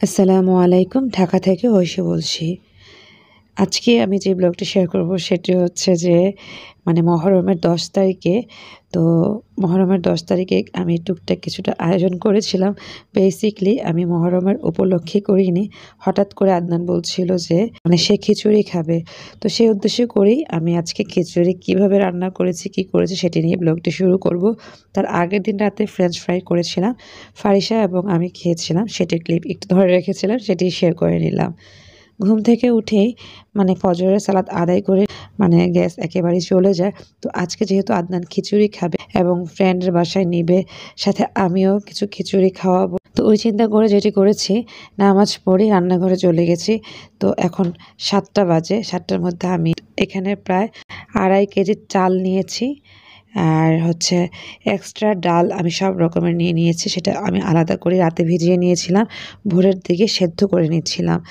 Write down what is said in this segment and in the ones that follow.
আসসালামু আলাইকুম। ঢাকা থেকে ঐশী বলছি। আজকে আমি যে ব্লগটি শেয়ার করব সেটি হচ্ছে যে মহরমের ১০ তারিখে। তো মহরমের ১০ তারিখে আমি টুকটাক কিছুটা আয়োজন করেছিলাম। বেসিক্যালি আমি মহরমের উপলক্ষে করিনি। হঠাৎ করে আদনান বলছিল যে সে খিচুড়ি খাবে। তো সেই উদ্দেশ্যে করেই আমি আজকে খিচুড়ি কিভাবে রান্না করেছি, কি করেছি সেটি নিয়ে ব্লগটি শুরু করব। তার আগের দিন রাতে ফ্রেঞ্চ ফ্রাই করেছিলাম। ফারিসা এবং আমি খেয়েছিলাম। সেটির ক্লিপ একটু ধরে রেখেছিলাম, সেটি শেয়ার করে নিলাম। ঘুম থেকে উঠেই ফজরের সালাত আদায় করে গ্যাস একেবারেই চলে যায়। তো আজকে যেহেতু আদনান খিচুড়ি খাবে এবং ফ্রেন্ডের বাসায় নিবে, সাথে আমিও কিছু খিচুড়ি খাওয়াবো। তো ওই চিন্তা করে যেটি করেছি, নামাজ পড়ে রান্নাঘরে চলে গেছি। তো এখন ৭টা বাজে। ৭টার মধ্যে আমি এখানে প্রায় ২.৫ কেজি চাল নিয়েছি। আর হচ্ছে এক্সট্রা ডাল আমি সব রকমের নিয়ে নিয়েছি। সেটা আমি আলাদা করে রাতে ভিজিয়ে নিয়েছিলাম। ভোরের দিকে সেদ্ধ করে নিচ্ছিলাম।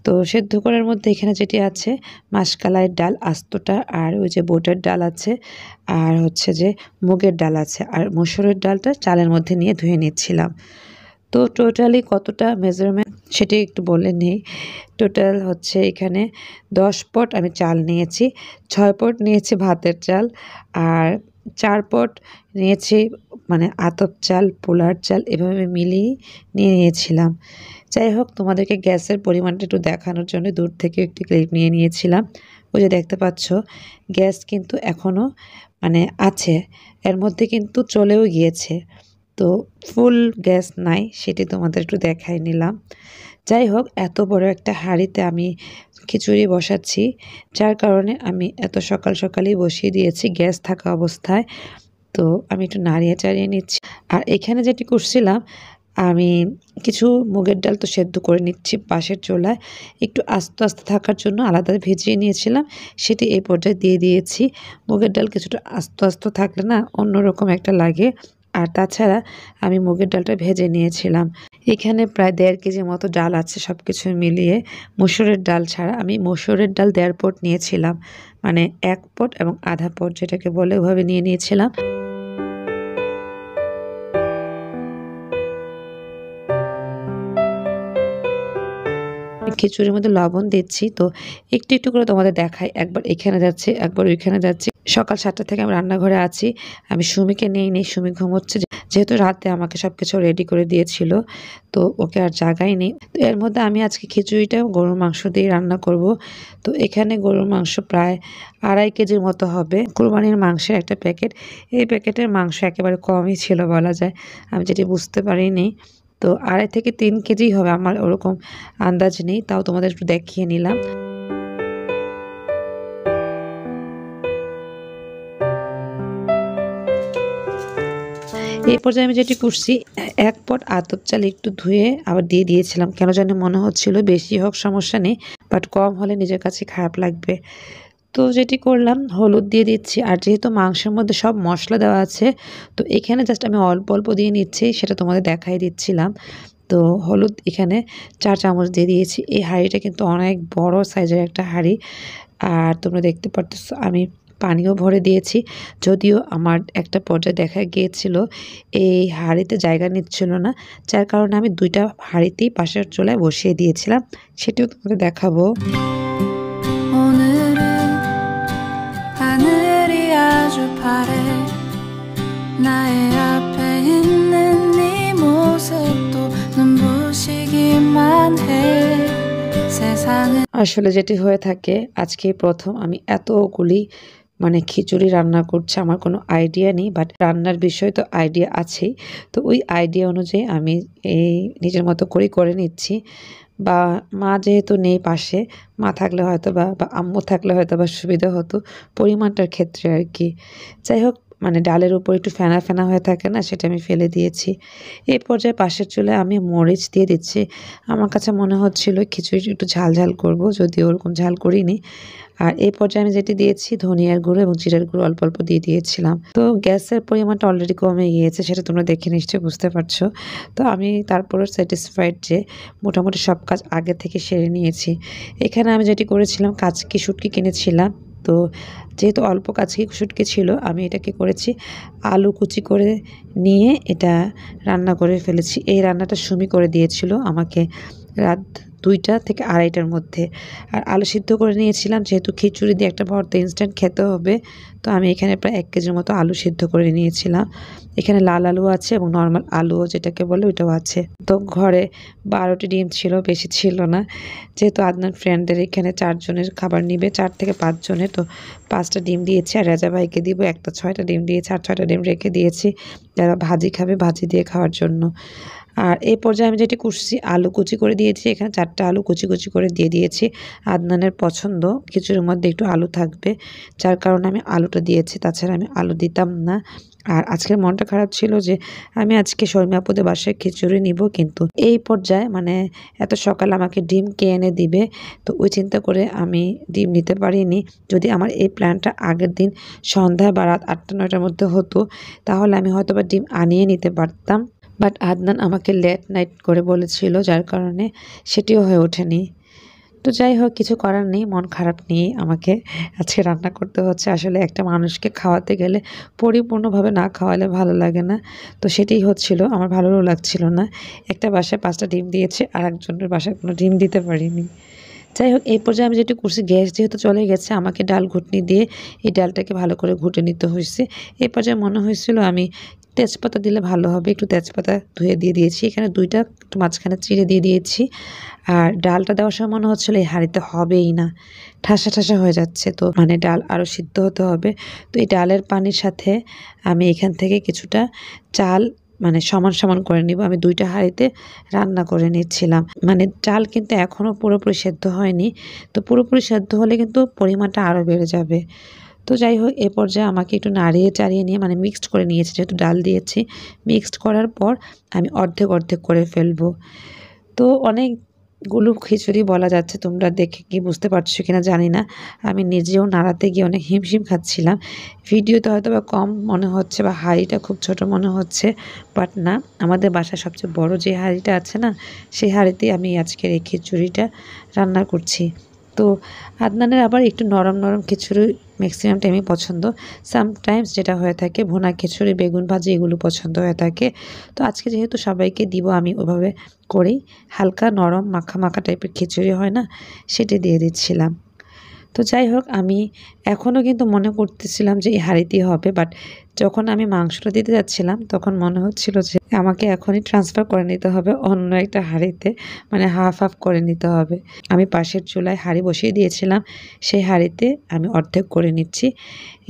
তো সেদ্ধ করার মধ্যে এখানে যেটি আছে, মাসকলাইয়ের ডাল আস্তটা, আর ওই যে বুটের ডাল আছে, আর হচ্ছে যে মুগের ডাল আছে, আর মসুরের ডালটা চালের মধ্যে নিয়ে ধুয়ে নিচ্ছিলাম। তো টোটালি কতটা মেজারমেন্ট সেটি একটু বলে নিই। টোটাল হচ্ছে এখানে ১০ পট আমি চাল নিয়েছি, ৬ পট নিয়েছি ভাতের চাল, আর ৪ পট নিয়েছি আতপ চাল, পোলার চাল, এভাবে মিলিয়ে নিয়ে নিয়েছিলাম। যাই হোক, তোমাদেরকে গ্যাসের পরিমাণটা একটু দেখানোর জন্য দূর থেকে একটি ক্লিপ নিয়ে নিয়েছিলাম। ওই যে দেখতে পাচ্ছ, গ্যাস কিন্তু এখনও আছে, এর মধ্যে কিন্তু চলেও গিয়েছে। তো ফুল গ্যাস নাই, সেটি তোমাদের একটু দেখাই নিলাম। যাই হোক, এত বড় একটা হাঁড়িতে আমি খিচুড়ি বসাচ্ছি, যার কারণে আমি এত সকাল সকালেই বসিয়ে দিয়েছি গ্যাস থাকা অবস্থায়। তো আমি একটু নাড়িয়ে চাড়িয়ে নিচ্ছি। আর এখানে যেটি করছিলাম, আমি কিছু মুগের ডাল তো সেদ্ধ করে নিচ্ছি পাশের চুলায়, একটু আস্তে আস্তে থাকার জন্য আলাদা ভিজিয়ে নিয়েছিলাম, সেটি এই পর্যায়ে দিয়ে দিয়েছি। মুগের ডাল কিছুটা আস্তে আস্তে থাকলে না অন্যরকম একটা লাগে। আর তাছাড়া আমি মুগের ডালটা ভেজে নিয়েছিলাম। এখানে প্রায় ১.৫ কেজি মতো ডাল আছে সব কিছু মিলিয়ে। মসুরের ডাল ছাড়া আমি মসুরের ডাল ১.৫ পট নিয়েছিলাম, ১ পট এবং আধা পট যেটাকে বলে, ওভাবে নিয়ে নিয়েছিলাম। খিচুড়ির মধ্যে লবণ দিচ্ছি, তো একটু একটু করে তোমাদের দেখাই। একবার এখানে যাচ্ছে, একবার ওইখানে যাচ্ছি। সকাল ৭টা থেকে আমি রান্নাঘরে আছি। আমি সুমিকে নেই, সুমি ঘুমোচ্ছে, যেহেতু রাতে আমাকে সবকিছু রেডি করে দিয়েছিল, তো ওকে আর জাগাইনি। তো এর মধ্যে আমি আজকে খিচুড়িটা গরুর মাংস দিয়ে রান্না করব। তো এখানে গরুর মাংস প্রায় ২.৫ কেজির মতো হবে। কোরবানির মাংসের একটা প্যাকেট, এই প্যাকেটের মাংস একেবারে কমই ছিল বলা যায়, আমি যেটি বুঝতে পারিনি। তো ২.৫ থেকে ৩ কেজি হবে, আমার ওরকম আন্দাজ নেই, তাও তোমাদের একটু দেখিয়ে নিলাম। এই পর্যায়ে আমি যেটি করছি, ১ পট আতপ চাল একটু ধুয়ে আবার দিয়ে দিয়েছিলাম। কেন জানি মনে হচ্ছিল বেশি হোক সমস্যা নেই, বাট কম হলে নিজের কাছে খারাপ লাগবে। তো যেটি করলাম, হলুদ দিয়ে দিচ্ছি। আর যেহেতু মাংসের মধ্যে সব মশলা দেওয়া আছে, তো এখানে জাস্ট আমি অল্প অল্প দিয়ে নিচ্ছি, সেটা তোমাদের দেখাই দিচ্ছিলাম। তো হলুদ এখানে ৪ চামচ দিয়ে দিয়েছি। এই হাঁড়িটা কিন্তু অনেক বড় সাইজের একটা হাঁড়ি। আর তোমরা দেখতে পারতেছো আমি পানিও ভরে দিয়েছি, যদিও আমার একটা পর্যায়ে দেখা গিয়েছিল এই হাঁড়িতে জায়গা নিচ্ছিল না, যার কারণে আমি ২টা হাঁড়িতেই পাশের চুলায় বসিয়ে দিয়েছিলাম, সেটিও তোমাদের দেখাবো। আসলে যেটি হয়ে থাকে, আজকে প্রথম আমি এতগুলি খিচুড়ি রান্না করছি, আমার কোনো আইডিয়া নেই, বাট রান্নার বিষয় তো আইডিয়া আছেই। তো ওই আইডিয়া অনুযায়ী আমি এই নিজের মতো করেই করে নিচ্ছি। বা মা যেহেতু নেই পাশে, মা থাকলে হয়তো বা আম্মু থাকলে হয়তো বা সুবিধা হতো পরিমাণটার ক্ষেত্রে আর কি। যাই হোক, ডালের উপর একটু ফেনা ফেনা হয়ে থাকে না, সেটা আমি ফেলে দিয়েছি। এই পর্যায়ে পাশের চুলায় আমি মরিচ দিয়ে দিচ্ছি। আমার কাছে মনে হচ্ছিল খিচুড়ি একটু ঝাল ঝাল করবো, যদিও ওরকম ঝাল করিনি। আর এই পর্যায়ে আমি যেটি দিয়েছি, ধনিয়ার গুঁড়ো এবং জিরার গুঁড়ো অল্প অল্প দিয়ে দিয়েছিলাম। তো গ্যাসের পরিমাণটা অলরেডি কমে গিয়েছে, সেটা তোমরা দেখে নিশ্চয়ই বুঝতে পারছো। তো আমি তারপরও স্যাটিসফাইড যে মোটামুটি সব কাজ আগে থেকে সেরে নিয়েছি। এখানে আমি যেটি করেছিলাম, কাচকি শুটকি কিনেছিলাম। তো যেহেতু অল্প কাচকি শুটকি ছিল, আমি এটাকে করেছি আলু কুচি করে নিয়ে এটা রান্না করে ফেলেছি। এই রান্নাটা সুমি করে দিয়েছিল আমাকে। রাত 2টা থেকে 2:30টার মধ্যে। আর আলু সিদ্ধ করে নিয়েছিলাম, যেহেতু খিচুড়ি দিয়ে একটা ভর্তা ইনস্ট্যান্ট খেতে হবে, তো আমি এখানে প্রায় 1 কেজির মতো আলু সিদ্ধ করে নিয়েছিলাম। এখানে লাল আলু আছে এবং নর্মাল আলুও যেটাকে বলে ওইটাও আছে। তো ঘরে 12টি ডিম ছিল, বেশি ছিল না। যেহেতু আদনান ফ্রেন্ডদের এখানে 4 জনের খাবার নিবে, 4 থেকে 5 জনের, তো 5টা ডিম দিয়েছি। আর রেজা ভাইকে দিব একটা, 6টা ডিম দিয়েছি। আর 6টা ডিম রেখে দিয়েছি যারা ভাজি খাবে, ভাজি দিয়ে খাওয়ার জন্য। আর এই পর্যায়ে আমি যেটি করছি, আলু কুচি করে দিয়েছি। এখানে 4টা আলু কুচি কুচি করে দিয়ে দিয়েছি। আদনানের পছন্দ খিচুড়ির মধ্যে একটু আলু থাকবে, যার কারণে আমি আলুটা দিয়েছি, তাছাড়া আমি আলু দিতাম না। আর আজকের মনটা খারাপ ছিল যে আমি আজকে শর্মী আপুদের বাসায় খিচুড়ি নিব, কিন্তু এই পর্যায়ে মানে এত সকালে আমাকে ডিম কে এনে দিবে, তো ওই চিন্তা করে আমি ডিম নিতে পারিনি। যদি আমার এই প্ল্যানটা আগের দিন সন্ধ্যা বা রাত 8টা-9টার মধ্যে হতো, তাহলে আমি হয়তো বা ডিম আনিয়ে নিতে পারতাম। বাট আদনান আমাকে লেট নাইট করে বলেছিল, যার কারণে সেটিও হয়ে ওঠেনি। তো যাই হোক, কিছু করার নেই, মন খারাপ নিয়ে আমাকে আজকে রান্না করতে হচ্ছে। আসলে একটা মানুষকে খাওয়াতে গেলে পরিপূর্ণভাবে না খাওয়ালে ভালো লাগে না। তো সেটাই হচ্ছিল, আমার ভালোও লাগছিল না। একটা বাসায় 5টা ডিম দিয়েছে, আর একজনের বাসায় কোনো ডিম দিতে পারিনি। যাই হোক, এই পর্যায়ে আমি যেটা করছি, গ্যাস যেহেতু চলে গেছে, আমাকে ডাল ঘুটনি দিয়ে এই ডালটাকে ভালো করে ঘুটে নিতে হয়েছে। এই পর্যায়ে মনে হয়েছিল আমি তেজপাতা দিলে ভালো হবে, একটু তেজপাতা ধুয়ে দিয়ে দিয়েছি। এখানে 2টা একটু মাঝখানে চিড়ে দিয়ে দিয়েছি। আর ডালটা দেওয়ার সময় মনে হচ্ছিলো এই হাঁড়িতে হবেই না, ঠাসা ঠাসা হয়ে যাচ্ছে, তো মানে ডাল আরও সিদ্ধ হতে হবে। তো এই ডালের পানির সাথে আমি এখান থেকে কিছুটা চাল মানে সমান সমান করে নিব। আমি 2টা হাঁড়িতে রান্না করে নিচ্ছিলাম। মানে চাল কিন্তু এখনও পুরোপুরি সেদ্ধ হয়নি, তো পুরোপুরি সেদ্ধ হলে কিন্তু পরিমাণটা আরও বেড়ে যাবে। তো যাই হোক, এ পর্যায়ে আমাকে একটু নাড়িয়ে চাড়িয়ে নিয়ে মানে মিক্সড করে নিয়েছি, যেহেতু ডাল দিয়েছি। মিক্সড করার পর আমি অর্ধেক অর্ধেক করে ফেলবো। তো অনেকগুলো খিচুড়ি বলা যাচ্ছে, তোমরা দেখে কি বুঝতে পারছো কিনা জানি না। আমি নিজেও নাড়াতে গিয়ে অনেক হিমশিম খাচ্ছিলাম। ভিডিওতে হয়তো বা কম মনে হচ্ছে বা হাঁড়িটা খুব ছোট মনে হচ্ছে, বাট না, আমাদের বাসায় সবচেয়ে বড় যে হাঁড়িটা আছে না, সেই হাঁড়িতেই আমি আজকের এই খিচুড়িটা রান্না করছি। তো আদনানের আবার একটু নরম নরম খিচুড়ি ম্যাক্সিমাম টাইমই পছন্দ। সামটাইমস যেটা হয়ে থাকে ভুনা খিচুড়ি, বেগুন ভাজি, এগুলো পছন্দ হয়ে থাকে। তো আজকে যেহেতু সবাইকে দিব, আমি ওভাবে করেই হালকা নরম মাখা মাখা টাইপের খিচুড়ি হয় না, সেটা দিয়ে দিচ্ছিলাম। তো যাই হোক, আমি এখনও কিন্তু মনে করতেছিলাম যে এই হাঁড়িতেই হবে, বাট যখন আমি মাংসটা দিতে যাচ্ছিলাম তখন মনে হচ্ছিল যে আমাকে এখনই ট্রান্সফার করে নিতে হবে অন্য একটা হাঁড়িতে, মানে হাফ হাফ করে নিতে হবে। আমি পাশের চুলায় হাঁড়ি বসিয়ে দিয়েছিলাম, সেই হাঁড়িতে আমি অর্ধেক করে নিচ্ছি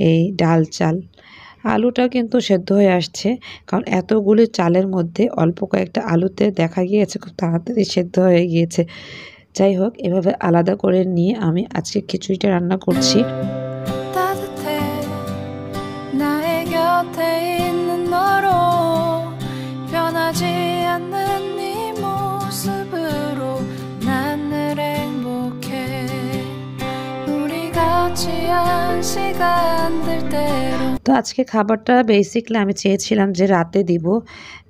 এই ডাল চাল। আলুটাও কিন্তু সেদ্ধ হয়ে আসছে, কারণ এতগুলি চালের মধ্যে অল্প কয়েকটা আলুতে দেখা গিয়েছে খুব তাড়াতাড়ি সেদ্ধ হয়ে গিয়েছে। যাই হোক, এভাবে আলাদা করে নিয়ে আমি আজকে খিচুড়িটা রান্না করছি। তো আজকে খাবারটা বেসিকলি আমি চেয়েছিলাম যে রাতে দিব,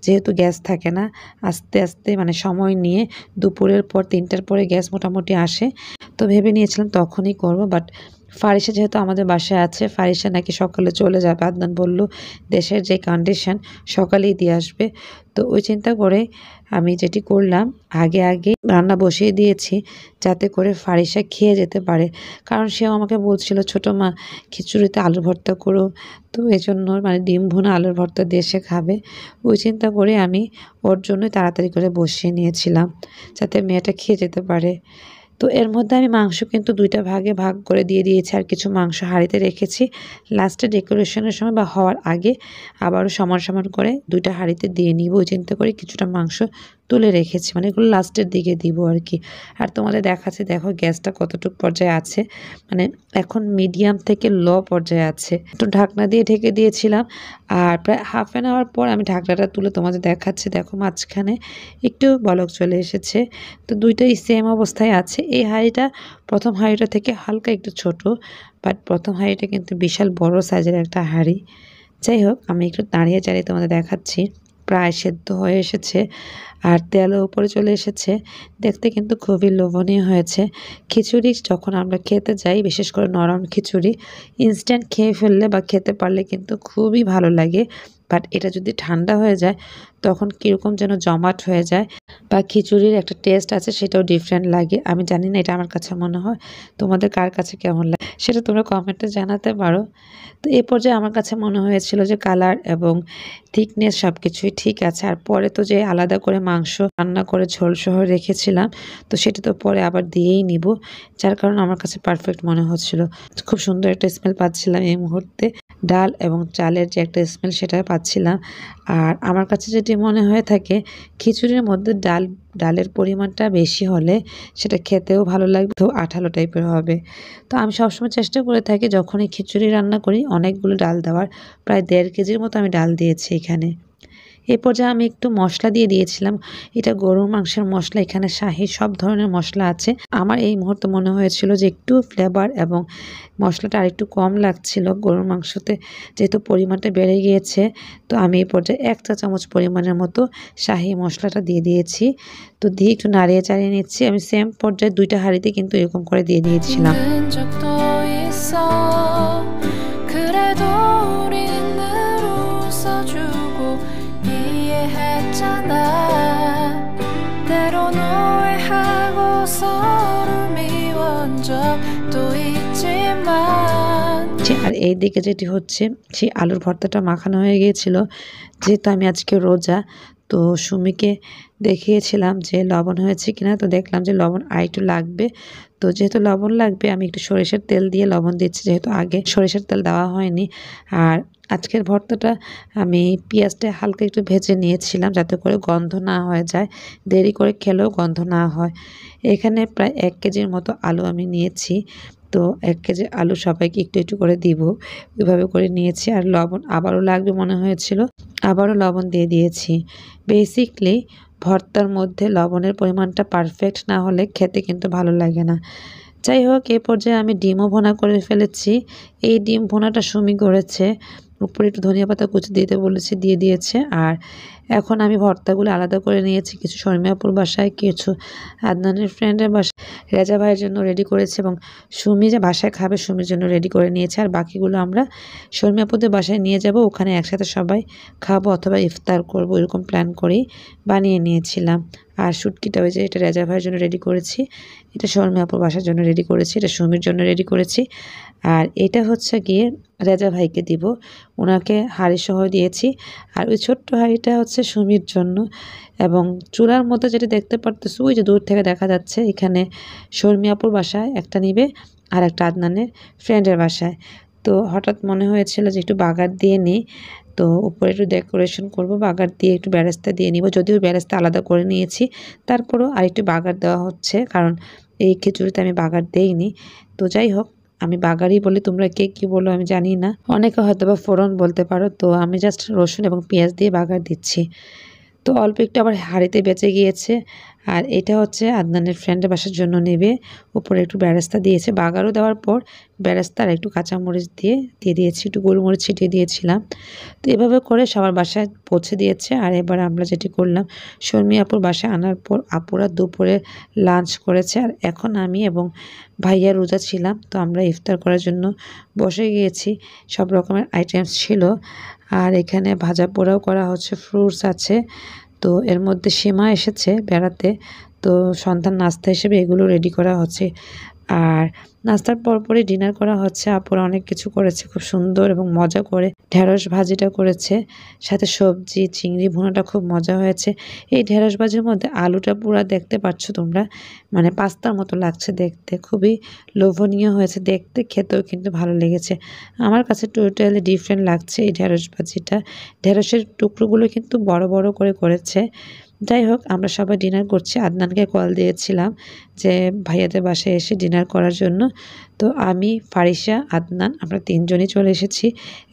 যেহেতু গ্যাস থাকে না, আস্তে আস্তে মানে সময় নিয়ে দুপুরের পর 3টার পরে গ্যাস মোটামুটি আসে, তো ভেবে নিয়েছিলাম তখনই করব। বাট ফারিসা যেহেতু আমাদের বাসায় আছে, ফারিসা নাকি সকালে চলে যাবে। আদনান বলল দেশের যে কন্ডিশন সকালেই দিয়ে আসবে। তো ওই চিন্তা করে আমি যেটি করলাম, আগে আগে রান্না বসিয়ে দিয়েছি, যাতে করে ফারিসা খেয়ে যেতে পারে। কারণ সেও আমাকে বলছিল ছোট মা খিচুড়িতে আলু ভর্তা করো, তো এজন্য মানে ডিম ভুনা আলুর ভর্তা দিয়ে সে খাবে। ওই চিন্তা করে আমি ওর জন্যই তাড়াতাড়ি করে বসিয়ে নিয়েছিলাম, যাতে মেয়েটা খেয়ে যেতে পারে। তো এর মধ্যে আমি মাংস কিন্তু 2টা ভাগে ভাগ করে দিয়ে দিয়েছি, আর কিছু মাংস হাঁড়িতে রেখেছি। লাস্টে ডেকোরেশনের সময় বা হওয়ার আগে আবারও সমান সমান করে 2টা হাঁড়িতে দিয়ে নিব, ওই চিন্তা করে কিছুটা মাংস তুলে রেখেছি, মানে এগুলো লাস্টের দিকে দিব আর কি। আর তোমাদের দেখাচ্ছে, দেখো গ্যাসটা কতটুকু পর্যায়ে আছে, মানে এখন মিডিয়াম থেকে লো পর্যায়ে আছে। একটু ঢাকনা দিয়ে ঢেকে দিয়েছিলাম, আর প্রায় হাফ অ্যান আওয়ার পর আমি ঢাকনাটা তুলে তোমাদের দেখাচ্ছি। দেখো মাঝখানে একটু বলক চলে এসেছে। তো 2টাই সেম অবস্থায় আছে। এই হাঁড়িটা প্রথম হাঁড়িটা থেকে হালকা একটু ছোট, বাট প্রথম হাঁড়িটা কিন্তু বিশাল বড় সাইজের একটা হাঁড়ি। যাই হোক, আমি একটু দাঁড়িয়ে চাড়িয়ে তোমাদের দেখাচ্ছি। প্রায় সেদ্ধ হয়ে এসেছে আর তেলও উপরে চলে এসেছে, দেখতে কিন্তু খুবই লোভনীয় হয়েছে। খিচুড়ি যখন আমরা খেতে যাই, বিশেষ করে নরম খিচুড়ি ইনস্ট্যান্ট খেয়ে ফেললে বা খেতে পারলে কিন্তু খুবই ভালো লাগে। বাট এটা যদি ঠান্ডা হয়ে যায় তখন কীরকম যেন জমাট হয়ে যায় বা খিচুড়ির একটা টেস্ট আছে সেটাও ডিফারেন্ট লাগে। আমি জানি না, এটা আমার কাছে মনে হয়। তোমাদের কার কাছে কেমন লাগে সেটা তোমরা কমেন্টে জানাতে পারো। তো এই পর্যায়ে আমার কাছে মনে হয়েছিল যে কালার এবং থিকনেস সব কিছুই ঠিক আছে। আর পরে তো যে আলাদা করে মাংস রান্না করে ঝোলসহ রেখেছিলাম, তো সেটা তো পরে আবার দিয়েই নিব, যার কারণে আমার কাছে পারফেক্ট মনে হচ্ছিল। খুব সুন্দর একটা স্মেল পাচ্ছিলাম এই মুহূর্তে, ডাল এবং চালের যে একটা স্মেল সেটা পাচ্ছিলাম। আর আমার কাছে যেটি মনে হয়ে থাকে, খিচুড়ির মধ্যে ডালের পরিমাণটা বেশি হলে সেটা খেতেও ভালো লাগবে, তো আঠালো টাইপের হবে। তো আমি সবসময় চেষ্টা করে থাকি যখনই খিচুড়ি রান্না করি অনেকগুলো ডাল দেওয়ার। প্রায় 1.5 কেজির মতো আমি ডাল দিয়েছি এখানে। এই পর্যায়ে আমি একটু মশলা দিয়ে দিয়েছিলাম। এটা গরুর মাংসের মশলা, এখানে শাহি সব ধরনের মশলা আছে। আমার এই মুহূর্তে মনে হয়েছিল যে একটু ফ্লেভার এবং মশলাটা আরেকটু কম লাগছিল গরুর মাংসতে, যেহেতু পরিমাণটা বেড়ে গিয়েছে। তো আমি এই পর্যায়ে 1 চা চামচ পরিমাণের মতো শাহি মশলাটা দিয়ে দিয়েছি। তো দিয়ে একটু নাড়িয়ে চাড়িয়ে নিচ্ছি। আমি সেম পর্যায়ে 2টা হাঁড়িতে কিন্তু এরকম করে দিয়ে দিয়েছিলাম। আর এইদিকে যেটি হচ্ছে, সেই আলুর ভর্তাটা মাখানো হয়ে গিয়েছিল। যেহেতু আমি আজকে রোজা, তো সুমিকে দেখিয়েছিলাম যে লবণ হয়েছে কিনা, তো দেখলাম যে লবণ আরেকটু লাগবে। তো যেহেতু লবণ লাগবে আমি একটু সরিষার তেল দিয়ে লবণ দিচ্ছি, যেহেতু আগে সরিষার তেল দেওয়া হয়নি। আর আজকের ভর্তাটা আমি পেঁয়াজটা হালকা একটু ভেজে নিয়েছিলাম যাতে করে গন্ধ না হয়ে যায়, দেরি করে খেলেও গন্ধ না হয়। এখানে প্রায় 1 কেজির মতো আলু আমি নিয়েছি। তো 1 কেজি আলু সবাইকে একটু একটু করে দিব, ওইভাবে করে নিয়েছি। আর লবণ আবারও লাগবে মনে হয়েছিল, আবারও লবণ দিয়ে দিয়েছি। বেসিকলি ভর্তার মধ্যে লবণের পরিমাণটা পারফেক্ট না হলে খেতে কিন্তু ভালো লাগে না। যাই হোক, এই পর্যায়ে আমি ডিমও ভুনা করে ফেলেছি। এই ডিম ভুনাটা সুমি করেছে, উপরে একটু ধনিয়া পাতা কুচি দিতে বলেছি, দিয়ে দিয়েছে। আর এখন আমি ভর্তাগুলো আলাদা করে নিয়েছি, কিছু শর্মিয়াপুর বাসায়, কিছু আদনানের ফ্রেন্ডের বাসায়, রেজা ভাইয়ের জন্য রেডি করেছে এবং সুমি যে বাসায় খাবে সুমির জন্য রেডি করে নিয়েছে। আর বাকিগুলো আমরা শর্মিয়াপুদের বাসায় নিয়ে যাব, ওখানে একসাথে সবাই খাবো অথবা ইফতার করব, এরকম প্ল্যান করেই বানিয়ে নিয়েছিলাম। আর শুটকিটা ওই যে এটা রেজা ভাইয়ের জন্য রেডি করেছি, এটা শর্মিয়াপুর বাসার জন্য রেডি করেছি, এটা সুমির জন্য রেডি করেছি। আর এটা হচ্ছে গিয়ে রেজা ভাইকে দিব, ওনাকে হাঁড়ি সহ দিয়েছি। আর ওই ছোট্ট হাঁড়িটা হচ্ছে সুমির জন্য। এবং চুলার মধ্যে যেটা দেখতে পারতেছো ওই যে দূর থেকে দেখা যাচ্ছে, এখানে শর্মিয়াপুর বাসায় একটা নিবে আর একটা আদনানের ফ্রেন্ডের বাসায়। তো হঠাৎ মনে হয়েছিল যে একটু বাগার দিয়ে নিই, তো উপরে একটু ডেকোরেশন করব, বাগার দিয়ে একটু বেরেস্তা দিয়ে নিব। যদিও বেরেস্তা আলাদা করে নিয়েছি, তারপরেও আরেকটু বাগার দেওয়া হচ্ছে, কারণ এই খিচুড়িতে আমি বাগার দেইনি। তো যাই হোক, আমি বাগারই বলি, তোমরা কে কী বলো আমি জানি না, অনেকে হয়তো বা ফোড়ন বলতে পারো। তো আমি জাস্ট রসুন এবং পেঁয়াজ দিয়ে বাগার দিচ্ছি। তো অল্প একটু আবার হাঁড়িতে বেঁচে গিয়েছে। আর এটা হচ্ছে আদনানের ফ্রেন্ডের বাসার জন্য নেবে, উপরে একটু বেরেস্তা দিয়েছে। বাগারও দেওয়ার পর বেরেস্তা আর একটু কাঁচামরিচ দিয়ে দিয়েছি, একটু গোলমরিচ ছিটিয়ে দিয়েছিলাম। তো এভাবে করে সবার বাসায় পৌঁছে দিয়েছে। আর এবার আমরা যেটি করলাম, শর্মি আপুর বাসায় আনার পর আপুরা দুপুরে লাঞ্চ করেছে। আর এখন আমি এবং ভাইয়া রোজা ছিলাম, তো আমরা ইফতার করার জন্য বসে গিয়েছি। সব রকমের আইটেমস ছিল। আর এখানে ভাজা পোড়াও করা হচ্ছে, ফ্রুটস আছে। তো এর মধ্যে সীমা এসেছে বেড়াতে, তো সন্ধ্যার নাস্তা হিসেবে এগুলো রেডি করা হচ্ছে। আর নাস্তার পরপরই ডিনার করা হচ্ছে। আপুরা অনেক কিছু করেছে খুব সুন্দর এবং মজা করে। ঢেঁড়স ভাজিটা করেছে, সাথে সবজি, চিংড়ি ভুনাটা খুব মজা হয়েছে। এই ঢেঁড়স ভাজির মধ্যে আলুটা পুরা দেখতে পাচ্ছ তোমরা, মানে পাস্তার মতো লাগছে দেখতে, খুবই লোভনীয় হয়েছে দেখতে, খেতেও কিন্তু ভালো লেগেছে। আমার কাছে টোটালি ডিফারেন্ট লাগছে এই ঢেঁড়স ভাজিটা। ঢেঁড়সের টুকরোগুলো কিন্তু বড় বড় করে করেছে। যাই হোক, আমরা সবাই ডিনার করছি। আদনানকে কল দিয়েছিলাম যে ভাইয়াদের বাসায় এসে ডিনার করার জন্য। তো আমি, ফারিসা, আদনান আমরা 3 জনই চলে এসেছি,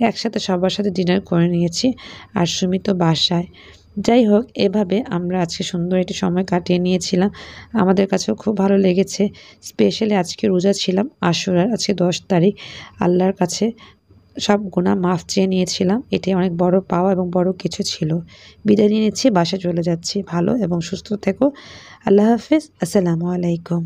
একসাথে সবার সাথে ডিনার করে নিয়েছি। আর সুমি তো বাসায়। যাই হোক, এভাবে আমরা আজকে সুন্দর একটি সময় কাটিয়ে নিয়েছিলাম। আমাদের কাছেও খুব ভালো লেগেছে। স্পেশালি আজকে রোজা ছিলাম আশুরার, আজকে 10 তারিখ। আল্লাহর কাছে সব গুনাহ মাফ চেয়ে নিয়েছিলাম, এটাই অনেক বড় পাওয়া এবং বড় কিছু ছিল। বিদায় নিয়ে নিচ্ছি, বাসায় চলে যাচ্ছি। ভালো এবং সুস্থ থেকো। আল্লাহ হাফেজ। আসসালামু আলাইকুম।